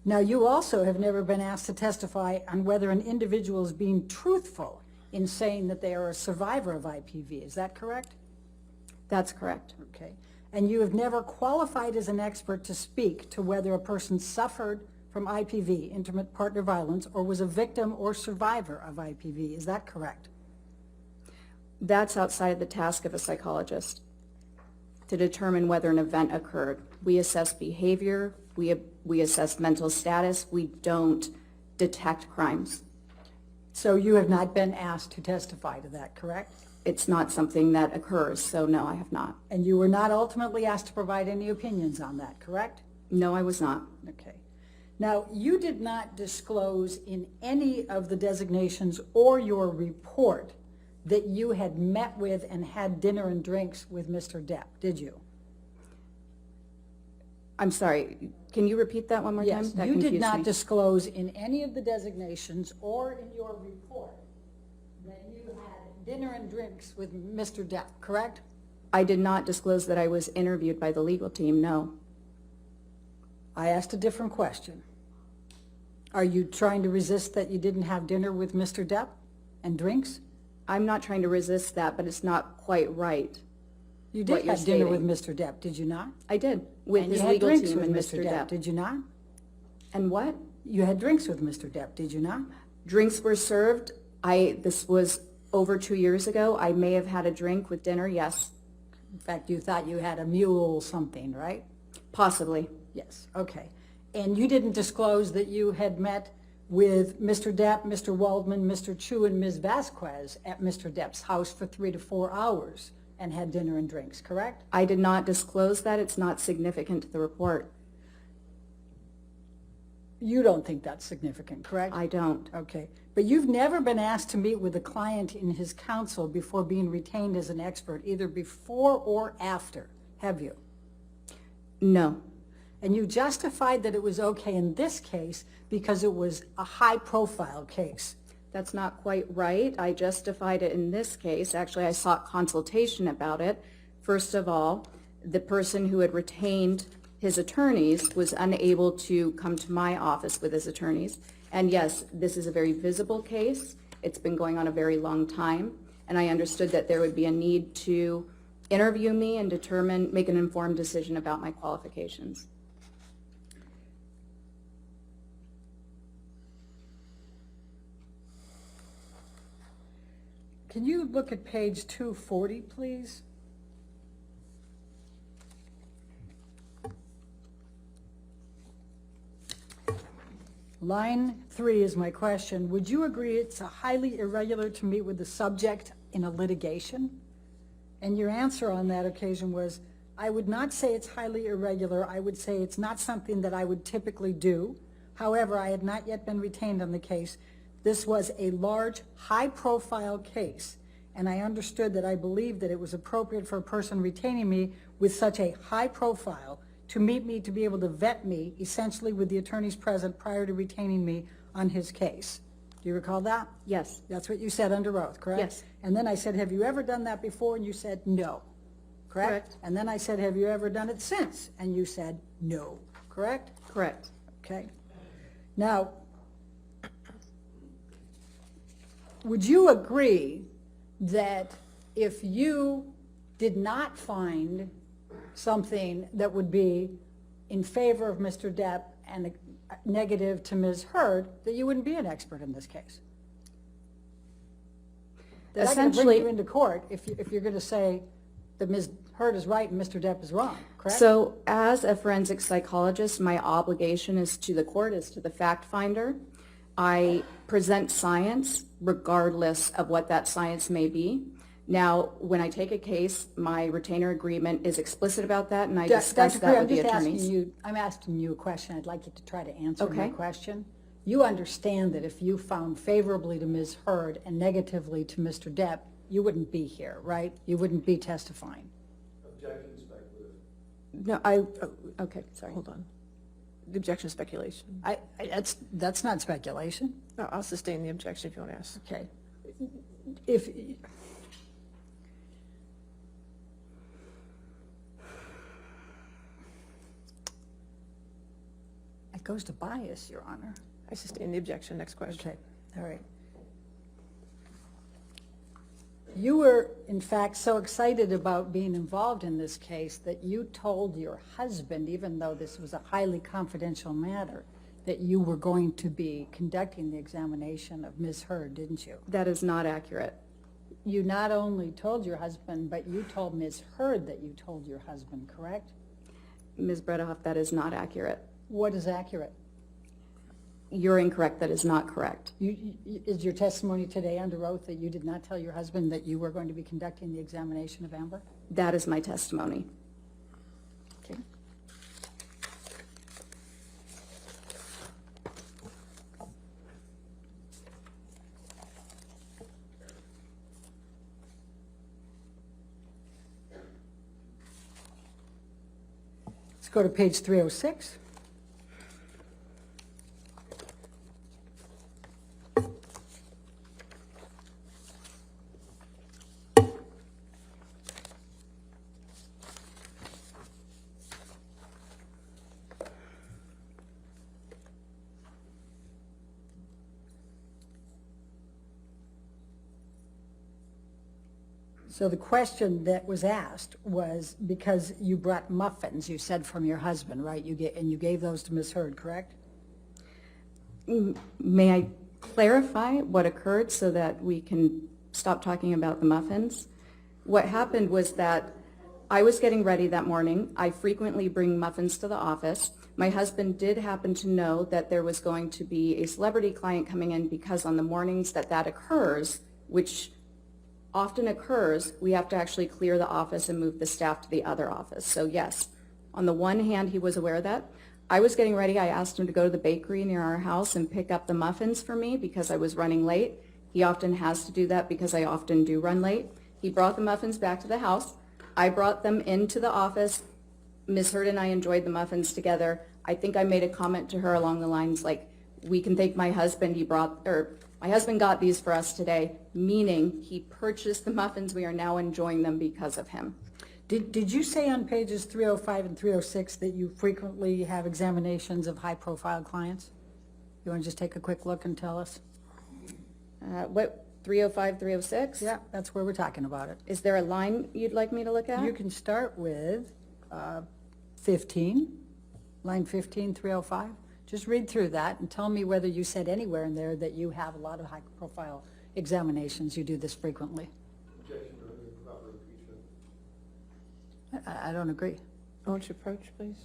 Now, you also have never been asked to testify on whether an individual is being truthful in saying that they are a survivor of IPV. Is that correct? That's correct. Okay. And you have never qualified as an expert to speak to whether a person suffered from IPV, intimate partner violence, or was a victim or survivor of IPV. Is that correct? That's outside the task of a psychologist to determine whether an event occurred. We assess behavior, we assess mental status, we don't detect crimes. So you have not been asked to testify to that, correct? It's not something that occurs, so no, I have not. And you were not ultimately asked to provide any opinions on that, correct? No, I was not. Okay. Now, you did not disclose in any of the designations or your report that you had met with and had dinner and drinks with Mr. Depp, did you? I'm sorry, can you repeat that one more time? Yes, That you did confused not me. disclose in any of the designations or in your report that you had dinner and drinks with Mr. Depp, correct? I did not disclose that I was interviewed by the legal team, no. I asked a different question. Are you trying to resist that you didn't have dinner with Mr. Depp and drinks? I'm not trying to resist that, but it's not quite right. You What did you're have dinner with stating. Mr. Depp, did you not? I did, with And his you had legal drinks team with and Mr. Depp, did you not? And what? You had drinks with Mr. Depp, did you not? Drinks were served. This was over 2 years ago. I may have had a drink with dinner, yes. In fact, you thought you had a mule something, right? Possibly. Yes, okay. And you didn't disclose that you had met with Mr. Depp, Mr. Waldman, Mr. Chu, and Ms. Vasquez at Mr. Depp's house for 3 to 4 hours and had dinner and drinks, correct? I did not disclose that. It's not significant to the report. You don't think that's significant, correct? I don't. Okay. But you've never been asked to meet with a client in his counsel before being retained as an expert, either before or after, have you? No. And you justified that it was okay in this case because it was a high-profile case. That's not quite right. I justified it in this case. Actually, I sought consultation about it. First of all, the person who had retained his attorneys was unable to come to my office with his attorneys. And yes, this is a very visible case. It's been going on a very long time. And I understood that there would be a need to interview me and make an informed decision about my qualifications. Can you look at page 240, please? Line 3 is my question. Would you agree it's highly irregular to meet with the subject in a litigation? And your answer on that occasion was, I would not say it's highly irregular. I would say it's not something that I would typically do. However, I had not yet been retained on the case. This was a large, high-profile case, and I understood that I believed that it was appropriate for a person retaining me with such a high profile to meet me, to be able to vet me, essentially with the attorneys present prior to retaining me on his case. Do you recall that? Yes. That's what you said under oath, correct? Yes. And then I said, have you ever done that before? And you said, no. Correct? Correct. And then I said, have you ever done it since? And you said, no. Correct? Correct. Okay. Now, would you agree that if you did not find something that would be in favor of Mr. Depp and negative to Ms. Heard, that you wouldn't be an expert in this case? That I can bring you into court if you're going to say that Ms. Heard is right and Mr. Depp is wrong, correct? So as a forensic psychologist, my obligation is to the court, is to the fact finder. I present science regardless of what that science may be. Now, when I take a case, my retainer agreement is explicit about that, and I discuss that with the attorneys. I'm asking you a question. I'd like you to try to answer my Okay. question. You understand that if you found favorably to Ms. Heard and negatively to Mr. Depp, you wouldn't be here, right? You wouldn't be testifying. Objection speculative. No, okay, sorry. Hold on. The objection is speculation. That's not speculation. No, I'll sustain the objection if you want to ask. Okay. I It goes to bias, Your Honor. I sustain the objection. Next question. Okay, all right. You were, in fact, so excited about being involved in this case that you told your husband, even though this was a highly confidential matter, that you were going to be conducting the examination of Ms. Hurd, didn't you? That is not accurate. You not only told your husband, but you told Ms. Hurd that you told your husband, correct? Ms. Bredehoff, that is not accurate. What is accurate? You're incorrect. That is not correct. Is your testimony today under oath that you did not tell your husband that you were going to be conducting the examination of Amber? That is my testimony. Okay. Let's go to page 306. So the question that was asked was because you brought muffins, you said, from your husband, right? You gave those to Ms. Hurd, correct? May I clarify what occurred so that we can stop talking about the muffins? What happened was that I was getting ready that morning. I frequently bring muffins to the office. My husband did happen to know that there was going to be a celebrity client coming in because on the mornings that occurs, which often occurs, we have to actually clear the office and move the staff to the other office. So yes, on the one hand, he was aware of that. I was getting ready. I asked him to go to the bakery near our house and pick up the muffins for me because I was running late. He often has to do that because I often do run late. He brought the muffins back to the house. I brought them into the office. Ms. Hurd and I enjoyed the muffins together. I think I made a comment to her along the lines like, we can thank my husband. My husband got these for us today, meaning he purchased the muffins. We are now enjoying them because of him. Did you say on pages 305 and 306 that you frequently have examinations of high-profile clients? You want to just take a quick look and tell us? What, 305, 306? Yeah, that's where we're talking about it. Is there a line you'd like me to look at? You can start with 15, line 15, 305. Just read through that and tell me whether you said anywhere in there that you have a lot of high-profile examinations. You do this frequently. Objection to improper impeachment. I don't agree. Won't you approach, please?